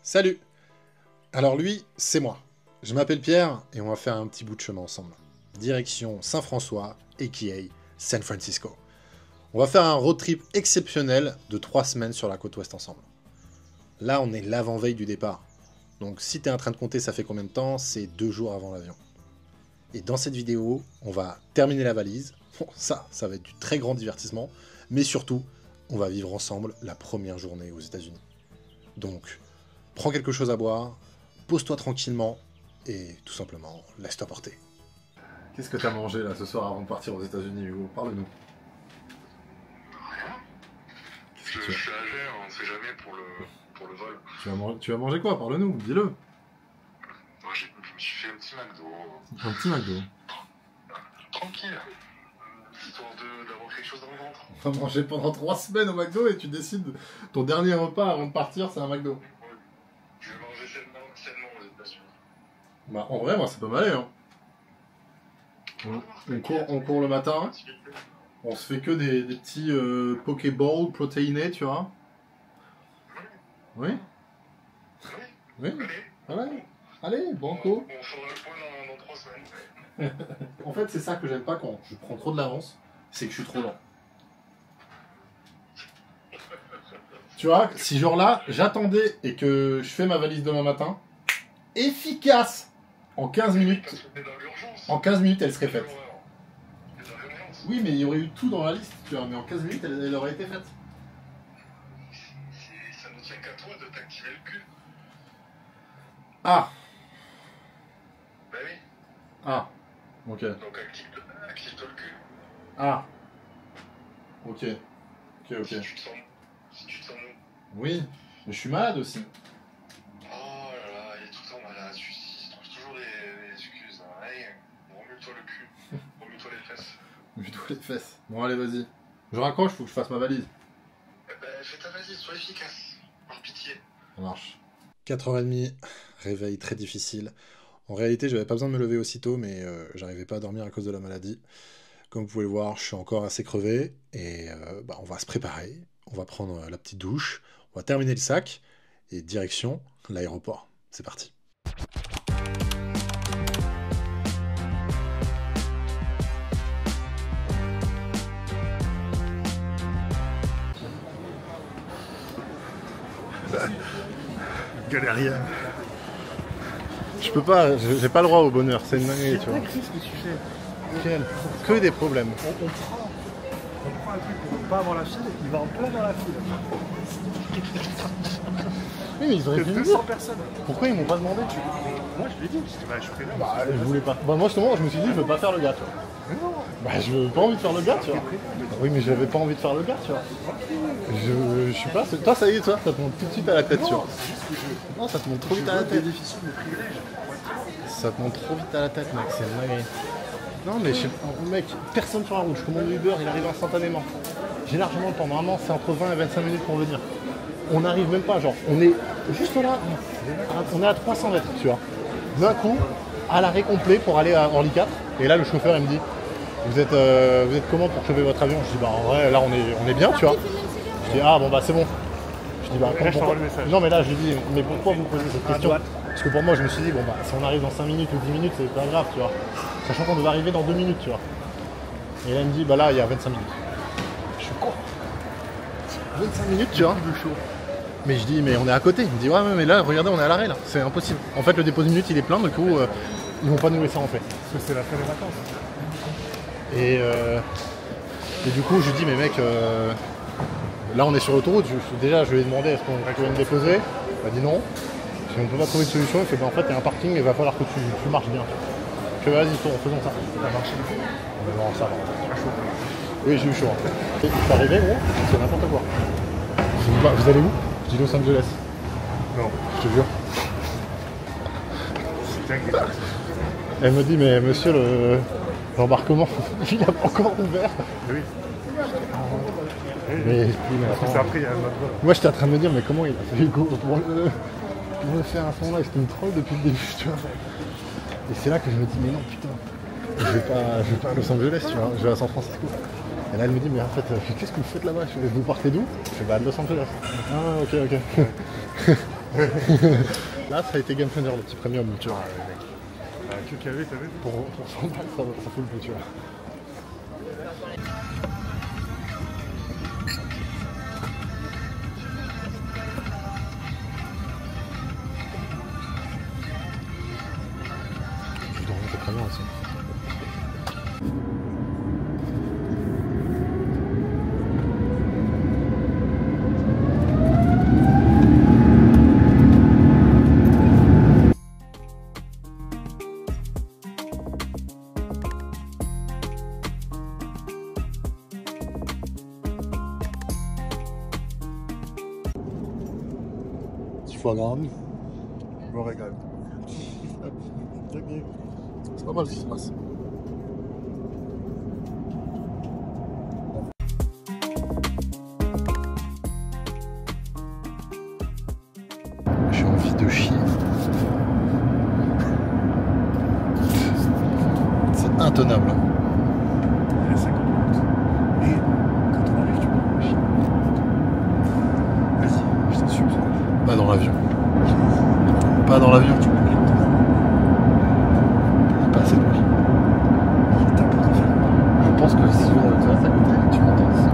Salut! Alors lui, c'est moi. Je m'appelle Pierre et on va faire un petit bout de chemin ensemble. Direction Saint-François, a.k.a. San Francisco. On va faire un road trip exceptionnel de 3 semaines sur la côte ouest ensemble. Là, on est l'avant-veille du départ. Donc si t'es en train de compter ça fait combien de temps, c'est 2 jours avant l'avion. Et dans cette vidéo, on va terminer la valise. Bon, ça va être du très grand divertissement. Mais surtout, on va vivre ensemble la première journée aux États-Unis. Donc, prends quelque chose à boire, pose-toi tranquillement et tout simplement, laisse-toi porter. Qu'est-ce que t'as mangé là ce soir avant de partir aux États-Unis, Hugo? Parle-nous. Rien. Je suis à Gers, on sait jamais pour le vol. Tu vas manger quoi? Parle-nous, dis-le. Moi, je me suis fait un petit McDo. Un petit McDo. Tranquille. Histoire d'avoir quelque chose dans le ventre. On va manger pendant 3 semaines au McDo et tu décides ton dernier repas avant de partir, c'est un McDo. Je vais manger sainement aux États-Unis. Bah en vrai, moi ça peut m'aller. Hein. On court le matin, on se fait que des petits Pokéballs protéinés, tu vois. Oui? Oui? Allez, banco. On fera le point dans 3 semaines. En fait, c'est ça que j'aime pas quand je prends trop de l'avance, c'est que je suis trop lent. Tu vois, si genre là, j'attendais et que je fais ma valise demain matin, efficace! En 15 minutes, elle serait faite. Oui, mais il y aurait eu tout dans la liste, tu vois, mais en 15 minutes, elle aurait été faite. Ça ne tient qu'à toi de t'activer le cul. Ah! Bah oui. Ah, ok. Donc active-toi le cul. Ah. Ok. Si tu te sens mou. Oui, mais je suis malade aussi. Oh là là, il est tout le temps malade, il trouve toujours des excuses. Hein. Allez, remue-toi le cul, remue-toi les fesses. Remue-toi les fesses. Bon, allez, vas-y. Je raccroche, faut que je fasse ma valise. Eh ben, fais ta valise, sois efficace. Par pitié. Ça marche. 4h30, réveil très difficile. En réalité, j'avais pas besoin de me lever aussitôt, mais j'arrivais pas à dormir à cause de la maladie. Comme vous pouvez le voir, je suis encore assez crevé, et on va se préparer. On va prendre la petite douche, on va terminer le sac, et direction l'aéroport. C'est parti. Galérien. Je peux pas, j'ai pas le droit au bonheur, c'est une dinguerie, tu vois. Qu'est-ce que tu fais? Que des problèmes. On prend un truc pour ne pas avoir la file, il va en plein dans la file. Oui, mais ils auraient Que pu me 200 dire. personnes. Pourquoi ils m'ont pas demandé? Moi je lui ai dit, je suis là. Bah, je voulais pas. Bah, moi, justement, je me suis dit, je veux pas faire le gars, tu vois. Mais non. Bah, je pas envie de faire le gars, tu vois. Oui, mais j'avais pas envie de faire le gars, tu vois. Je suis pas. Toi, ça y est, toi, ça te monte tout de suite à la tête, tu vois. Non, ça te monte trop vite à la tête. Bénéficier de privilèges. Ça te monte trop vite à la tête, mec, c'est une dinguerie. Non, mais mec, personne sur la route. Je commande Uber, il arrive instantanément. J'ai largement le temps. Normalement, c'est entre 20 et 25 minutes pour venir. On n'arrive même pas, genre, on est juste là. On est à 300 mètres, tu vois. D'un coup, à l'arrêt complet pour aller à Orly 4. Et là, le chauffeur, il me dit, vous êtes comment pour sauver votre avion? Je dis, bah en vrai, là, on est bien, tu vois. Je dis, ah bon, bah c'est bon. Je dis, bah Là, je t'envoie le message. non, mais là, je lui dis, mais pourquoi vous posez cette À question? droite. Parce que pour moi, je me suis dit, bon, bah si on arrive dans 5 minutes ou 10 minutes, c'est pas grave, tu vois. Sachant qu'on devait arriver dans 2 minutes, tu vois. Et là, il me dit, bah là, il y a 25 minutes. Je suis quoi? 25 minutes, tu vois. Mais je dis, mais on est à côté. Il me dit, ouais, mais là, regardez, on est à l'arrêt, là. C'est impossible. En fait, le dépôt de minutes, il est plein, du coup, ils vont pas nous laisser en fait. Parce que c'est la fin des vacances. Et du coup, je lui dis, mais mec, là, on est sur l'autoroute. Déjà, je lui ai demandé, est-ce qu'on pouvait me déposer? Il m'a dit non. Si on ne peut pas trouver de solution, il fait, bah, en fait, il y a un parking, il va falloir que tu marches bien. Je fais, vas-y, faisons ça. Ça a marché. Non, ça va. Oui, j'ai eu chaud. Je suis arrivé, gros, c'est n'importe quoi. Je dis, bah, vous allez où? Je dis Los Angeles. Non. Je te jure. C'est dingue. Elle me dit, mais monsieur, l'embarquement, il a pas encore ouvert. Oui. Mais Parce que c'est après, il y a un autre vol. moi, j'étais en train de me dire, mais comment il a fait Hugo pour me faire un son là? C'était une troll depuis le début, tu vois. Et c'est là que je me dis, mais non, putain, je vais pas à Los Angeles, tu vois, je vais à San Francisco. Et là, elle me dit, mais en fait, qu'est-ce que vous faites là-bas? Vous partez d'où? Je fais, bah, de Los Angeles. Ah, ok. Là, ça a été game changer, le petit premium, tu vois. Que cavé, t'as vu? Pour 100 balles, ça fout le coup, tu vois. Je dois remonter très bien aussi. Foie gras. Je me régale. C'est pas mal ce qui se passe. J'ai envie de chier. C'est intenable. Il y a 50 minutes. Et quand on arrive, tu peux chier. Vas-y, je t'assure. Pas dans l'avion. Pas dans l'avion. Pas assez de bruit. Je pense que si je vais dans le terrasse à côté, tu m'entends ici.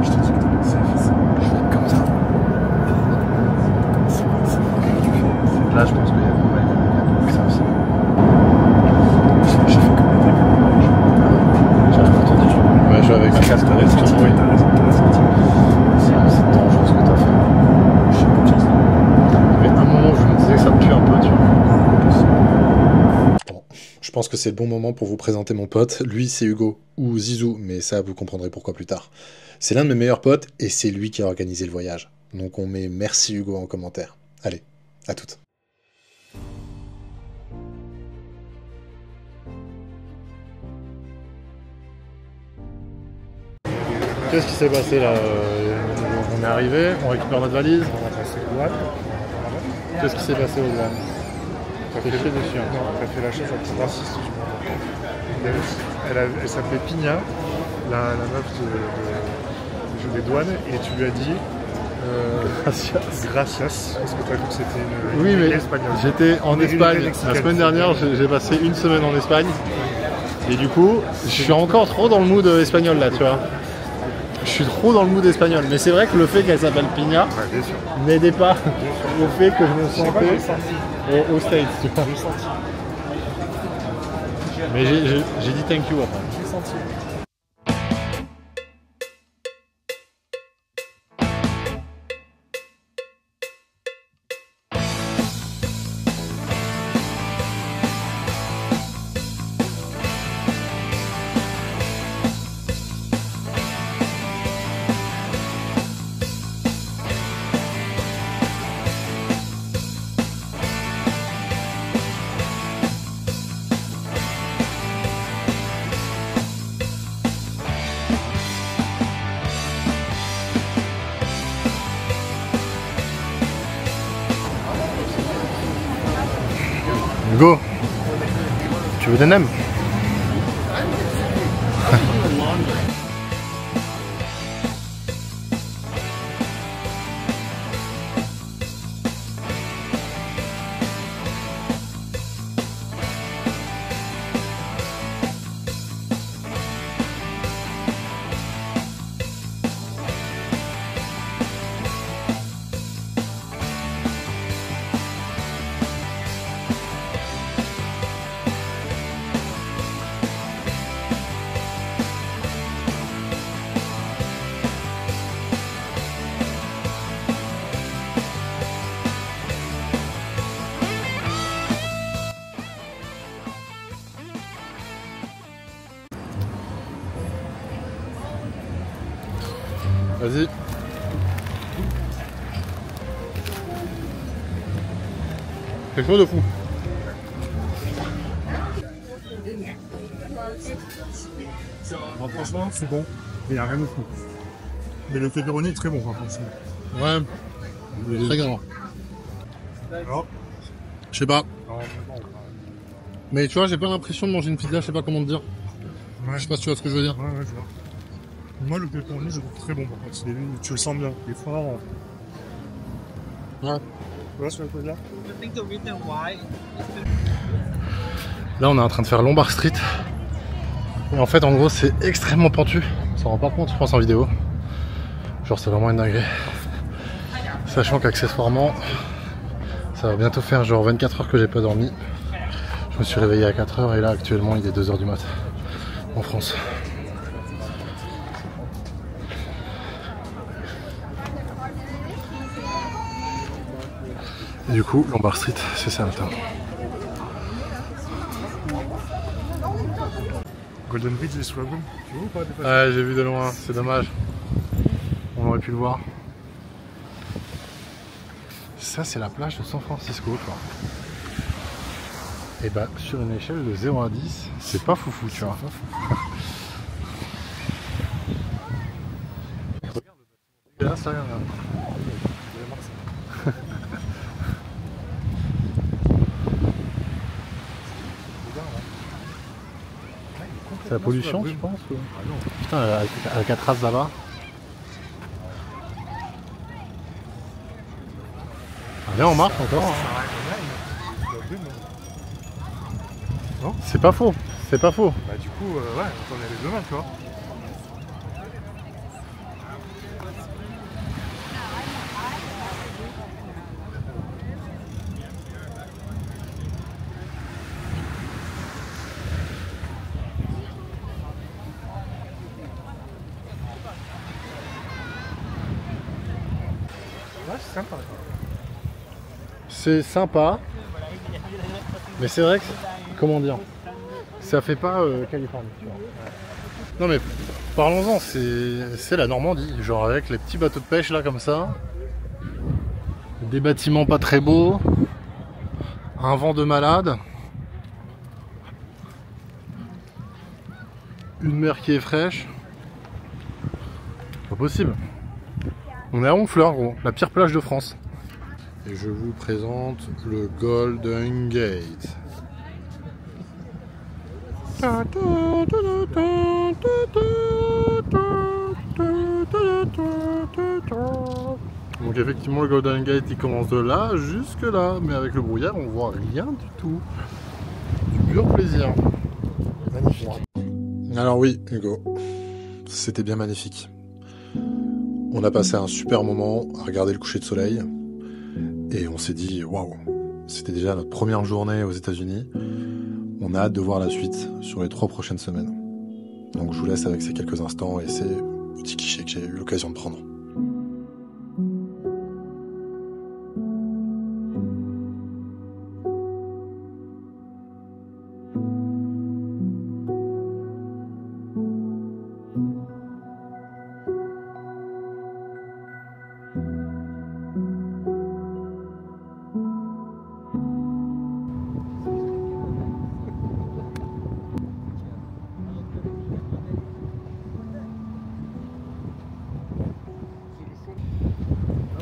Je te dis que t'es safe. Je vais être comme ça. Là, je pense qu'il y a beaucoup ça aussi. J'ai fait comme des J'ai entendu. Ouais, je vais avec un casque. t'as raison, t'as raison. C'est dangereux ce que t'as fait. Je sais pas, Jason. Mais à un moment, je me disais que ça me tue un peu, tu vois. Bon, je pense que c'est le bon moment pour vous présenter mon pote. Lui, c'est Hugo, ou Zizou, mais ça, vous comprendrez pourquoi plus tard. C'est l'un de mes meilleurs potes, et c'est lui qui a organisé le voyage. Donc on met merci Hugo en commentaire. Allez, à toutes. Qu'est-ce qui s'est passé là? On est arrivé, on récupère notre valise. On va passer le douane. Qu'est-ce qui s'est passé aux douanes? T'as fait des chiens. Non, t'as fait la chose la plus raciste du monde. Elle s'appelait Pina, la meuf des douanes, et tu lui as dit gracias, parce que t'as cru que c'était une Oui, mais espagnole. j'étais en Une Espagne. mexicaine. La semaine dernière, j'ai passé une semaine en Espagne. Et du coup, je suis encore trop dans le mood espagnol là, tu vois. Je suis trop dans le mood espagnol. Mais c'est vrai que le fait qu'elle s'appelle Pina Ouais, bien sûr. n'aidait pas au fait que je me Je sais pas, j'ai sentais senti. au States, tu vois. J'ai senti. Mais j'ai dit thank you après. J'ai senti. Hugo, tu veux des nems? Vas-y. Quelque chose de fou. Bon, franchement, c'est bon. Mais il n'y a rien de fou. Mais le pepperoni est très bon, par contre. Ouais. Très grand. Alors, Je sais pas. non, Mais tu vois, j'ai pas l'impression de manger une pizza, je sais pas comment te dire. ouais, Je sais pas si tu vois ce que je veux dire. ouais, je vois. Moi, le pepperoni, je le trouve très bon, par contre. Tu le sens bien. Il est fort. Ouais. Voilà sur le côté là. Là, on est en train de faire Lombard Street. Et en fait, en gros, c'est extrêmement pentu. On s'en rend pas compte, je pense, en vidéo. Genre, c'est vraiment une dinguerie. Sachant qu'accessoirement, ça va bientôt faire genre 24 heures que j'ai pas dormi. Je me suis réveillé à 4 heures et là, actuellement, il est 2 heures du mat. En France. Et du coup, Lombard Street, c'est ça maintenant. Golden Bridge et Swagum, tu vois ou pas? Ouais, j'ai vu de loin, c'est dommage. On aurait pu le voir. Ça, c'est la plage de San Francisco, quoi. Et bah, sur une échelle de 0 à 10, c'est pas foufou, tu vois. Regarde le bâtiment dégueulasse, regarde. C'est la pollution, je pense ou... Ah non. Putain, Alcatraz là-bas. Ah, viens, on marche encore. Non, c'est pas faux, c'est pas faux. Bah du coup, ouais, on est allé demain, tu vois. Ouais, c'est sympa. C'est sympa, mais c'est vrai que, comment dire, ça fait pas Californie, tu vois. Non mais parlons-en, c'est la Normandie, genre avec les petits bateaux de pêche là comme ça, des bâtiments pas très beaux, un vent de malade, une mer qui est fraîche, pas possible. On est à Honfleur, gros, la pire plage de France. Et je vous présente le Golden Gate. Donc effectivement le Golden Gate il commence de là jusque là, mais avec le brouillard on voit rien du tout. Du pur plaisir. Magnifique. Alors oui Hugo, c'était bien magnifique. On a passé un super moment à regarder le coucher de soleil et on s'est dit waouh, c'était déjà notre première journée aux États-Unis. On a hâte de voir la suite sur les 3 prochaines semaines. Donc je vous laisse avec ces quelques instants et ces petits clichés que j'ai eu l'occasion de prendre.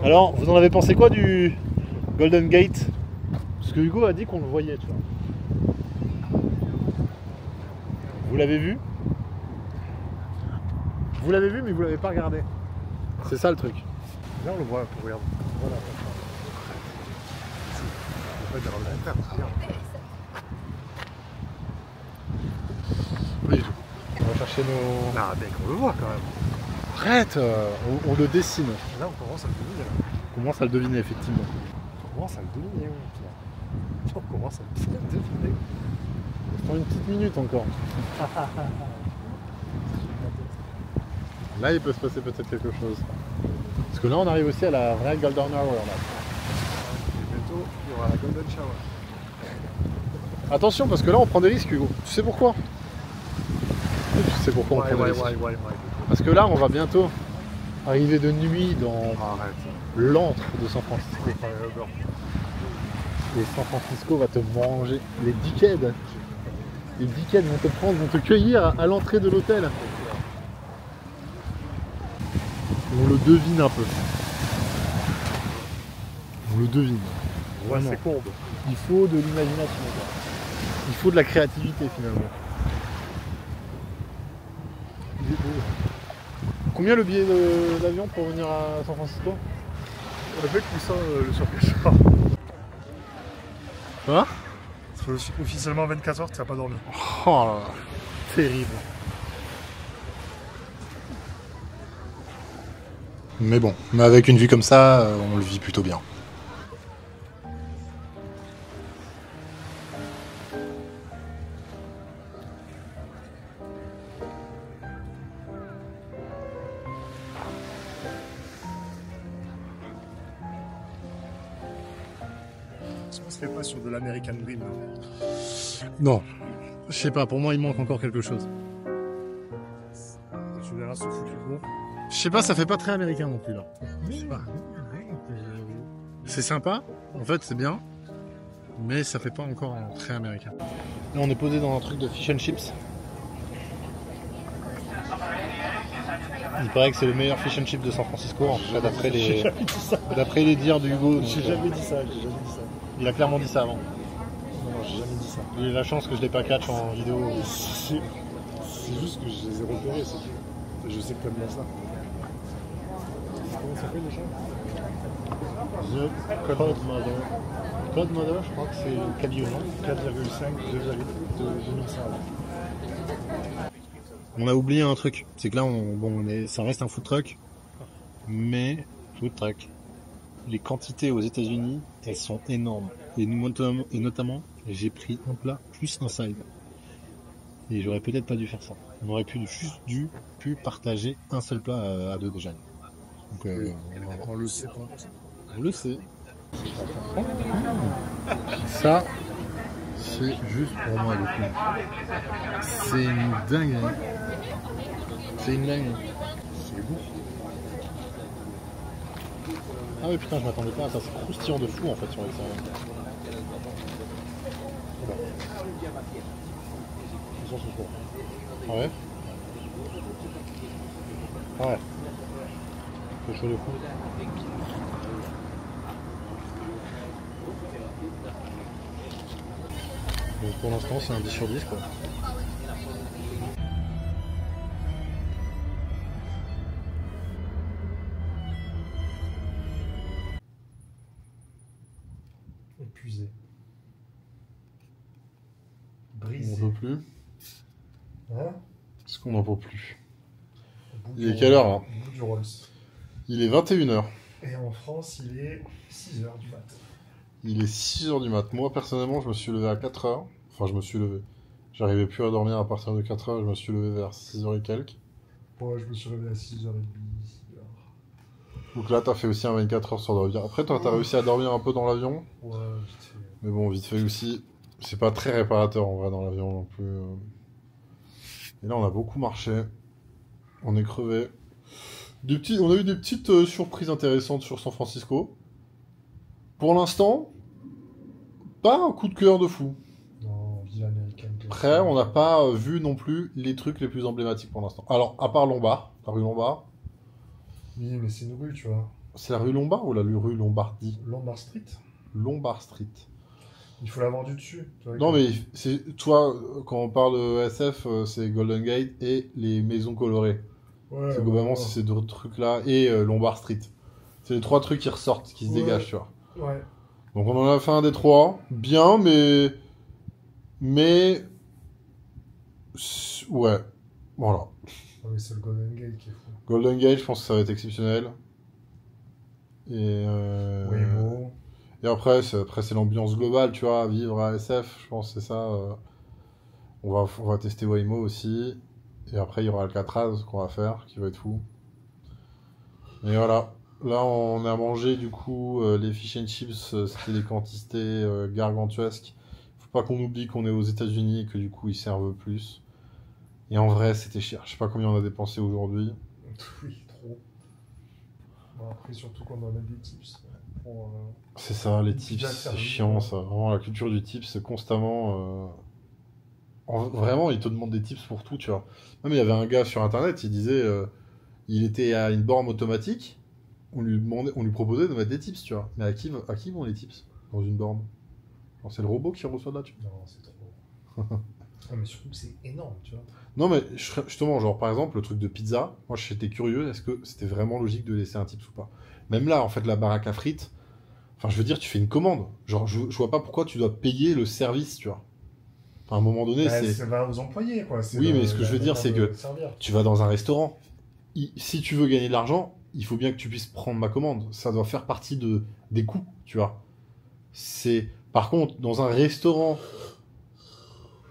Alors, vous en avez pensé quoi du Golden Gate? Parce que Hugo a dit qu'on le voyait, tu vois. Vous l'avez vu? Vous l'avez vu, mais vous l'avez pas regardé. C'est ça le truc. Là, on le voit, regarde. Voilà. Pas du tout. On va chercher nos... Ah, mec, on le voit quand même. Arrête, on le dessine. Là, on commence à le deviner. Là. On commence à le deviner, effectivement. On commence à le deviner, oui. On commence à le deviner. Dans une petite minute encore. Là, il peut se passer peut-être quelque chose. Parce que là, on arrive aussi à la vraie Golden Hour. Là. Et bientôt, il y aura la Golden Shower. Attention, parce que là, on prend des risques, Hugo. Tu sais pourquoi? Tu sais pourquoi on prend des risques. Parce que là, on va bientôt arriver de nuit dans l'antre de San Francisco. Et San Francisco va te manger. Les dickheads. Les dickheads vont te prendre, vont te cueillir à l'entrée de l'hôtel. On le devine un peu. On le devine. Ouais, c'est courbe. Il faut de l'imagination. Il faut de la créativité finalement. Combien le billet d'avion pour venir à San Francisco? Le mec qui sort le surcacheur. Quoi? Ça fait officiellement 24 heures que tu n'as pas dormi. Oh là là, terrible. Mais bon, mais avec une vue comme ça, on le vit plutôt bien. Est-ce qu'on serait pas sur de l'American Dream? Non, je sais pas, pour moi il manque encore quelque chose. Tu verras ce foutu bon. Je sais pas, ça fait pas très américain non plus là. Je sais pas. C'est sympa, en fait c'est bien, mais ça fait pas encore très américain. Là on est posé dans un truc de fish and chips. Il paraît que c'est le meilleur fish and chips de San Francisco, en tout cas d'après les dires de Hugo. J'ai jamais dit ça, Il a clairement dit ça avant. Non, j'ai jamais dit ça. J'ai eu la chance que je l'ai pas catch en vidéo. C'est juste que je les ai repérés, c'est tout. Je sais que t'aimes bien ça. Comment ça s'appelle déjà? The Code Mother. Code Mother, je crois que c'est le cabillaud, non? 4,5, 2005. On a oublié un truc, c'est que là, ça reste un food truck, mais food truck. Les quantités aux États-Unis, elles sont énormes. Et notamment, j'ai pris un plat plus un side. Et j'aurais peut-être pas dû faire ça. On aurait juste pu partager un seul plat à deux déjà. Donc, On le sait pas. On le sait. Ça, c'est juste pour moi le coup. C'est une dinguerie. C'est une dinguerie. C'est beau. Ah oui putain, je m'attendais pas à ça. C'est croustillant de fou en fait sur l'extérieur. Ouais. Ouais. C'est chaud de fou. Donc pour l'instant c'est un 10 sur 10 quoi. Épuisé. On Brisé. n'en peut plus. Hein? Est-ce qu'on n'en peut plus? Au bout Il est du quelle heure là? Au bout du Rolls. Il est 21h. Et en France, il est 6h du mat. Il est 6h du mat. Moi personnellement je me suis levé à 4h. Enfin je me suis levé. J'arrivais plus à dormir à partir de 4h, je me suis levé vers 6h et quelques. Ouais, je me suis levé à 6h30. 6h. Donc là t'as fait aussi un 24h sur dormir. Après toi t'as réussi à dormir un peu dans l'avion. Ouais, vite fait. Mais bon vite fait aussi. C'est pas très réparateur en vrai dans l'avion non plus. Et là on a beaucoup marché. On est crevé. On a eu des petites surprises intéressantes sur San Francisco. Pour l'instant, pas un coup de cœur de fou. Non, ville américaine. Après, on n'a pas vu non plus les trucs les plus emblématiques pour l'instant. Alors, à part Lombard, la rue Lombard. Oui, mais c'est une rue, tu vois. C'est la rue Lombard ou la rue Lombardie? Lombard Street. Lombard Street. Il faut l'avoir du dessus. Tu vois, Non, mais c'est toi, quand on parle de SF, c'est Golden Gate et les maisons colorées. Ouais, C'est globalement ouais. c'est ces deux trucs-là et Lombard Street. C'est les trois trucs qui ressortent, qui se dégagent, tu vois. Ouais. Donc on en a fait un des trois. Bien, mais... Ouais. Voilà. Ah, mais c'est le Golden Gate qui est fou. Golden Gate, je pense que ça va être exceptionnel. Et... Waymo. Et après, c'est l'ambiance globale, tu vois, vivre à SF, je pense que c'est ça. On va tester Waymo aussi. Et après, il y aura Alcatraz qu'on va faire, qui va être fou. Et voilà. Là, on a mangé, du coup, les fish and chips, c'était des quantités gargantuesques. Faut pas qu'on oublie qu'on est aux États-Unis et que, du coup, ils servent plus. Et en vrai, c'était cher. Je sais pas combien on a dépensé aujourd'hui. Oui, trop. Bon, après, surtout qu'on doit mettre des tips. Pour, C'est ça, les bien tips, c'est servi. chiant, ça. Vraiment, la culture du tips, c'est constamment... Vraiment, ils te demandent des tips pour tout, tu vois. Même il y avait un gars sur Internet, il disait... il était à une borne automatique, on lui proposait de mettre des tips, tu vois. Mais à qui vont les tips dans une borne? Alors, c'est le robot qui reçoit de là, tu Non, c'est trop. Ouais, mais surtout que c'est énorme, tu vois. Non, mais justement, genre par exemple, le truc de pizza, moi j'étais curieux, est-ce que c'était vraiment logique de laisser un tips ou pas? Même là, en fait, la baraque à frites, enfin, je veux dire, tu fais une commande. Genre, je vois pas pourquoi tu dois payer le service, tu vois. Enfin, à un moment donné, Bah, c'est. ça va aux employés, quoi. Oui, mais ce que je veux dire, c'est que servir. tu vas dans un restaurant. Si tu veux gagner de l'argent, il faut bien que tu puisses prendre ma commande. Ça doit faire partie des coûts, tu vois. Par contre, dans un restaurant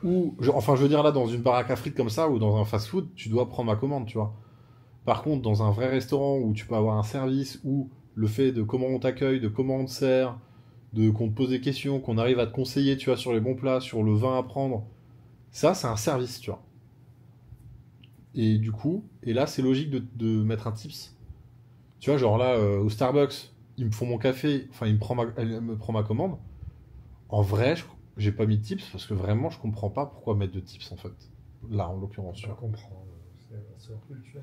où, enfin, je veux dire là, dans une baraque à frites comme ça, ou dans un fast-food, tu dois prendre ma commande, tu vois. Par contre, dans un vrai restaurant où tu peux avoir un service, où le fait de comment on t'accueille, de comment on te sert, qu'on te pose des questions, qu'on arrive à te conseiller, tu vois, sur les bons plats, sur le vin à prendre, ça, c'est un service, tu vois. Et du coup, et là, c'est logique de mettre un tips. Tu vois, genre là, au Starbucks, ils me font mon café, enfin, elle me prend ma commande. En vrai, j'ai pas mis de tips parce que vraiment, je comprends pas pourquoi mettre de tips en fait. Là, en l'occurrence. Je comprends. C'est leur culture.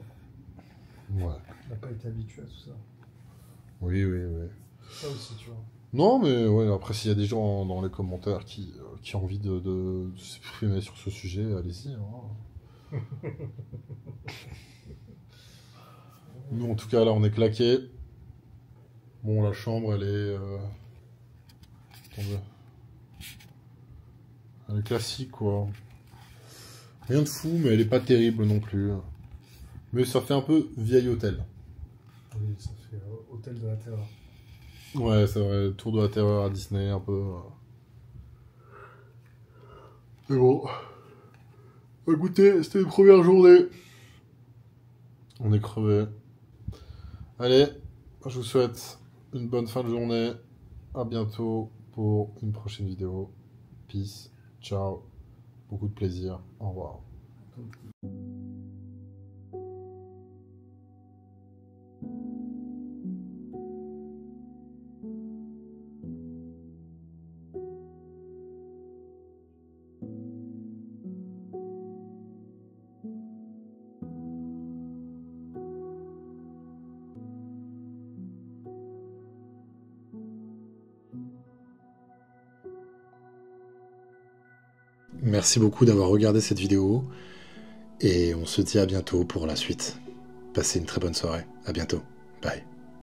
Ouais. On n'a pas été habitué à tout ça. Oui. Ça aussi, tu vois. Non, mais ouais, après, s'il y a des gens dans les commentaires qui ont envie de s'exprimer sur ce sujet, allez-y. Hein. Nous, en tout cas, là, on est claqués. Bon, la chambre, elle est... Attendez. Elle est classique, quoi. Rien de fou, mais elle est pas terrible non plus. Mais ça fait un peu vieil hôtel. Oui, ça fait hôtel de la terreur. Ouais, c'est vrai, tour de la terreur à Disney, un peu. Mais bon. Écoutez, c'était une première journée. On est crevé. Allez, je vous souhaite une bonne fin de journée. À bientôt pour une prochaine vidéo. Peace, ciao, beaucoup de plaisir, au revoir. Merci beaucoup d'avoir regardé cette vidéo et on se dit à bientôt pour la suite. Passez une très bonne soirée. À bientôt. Bye.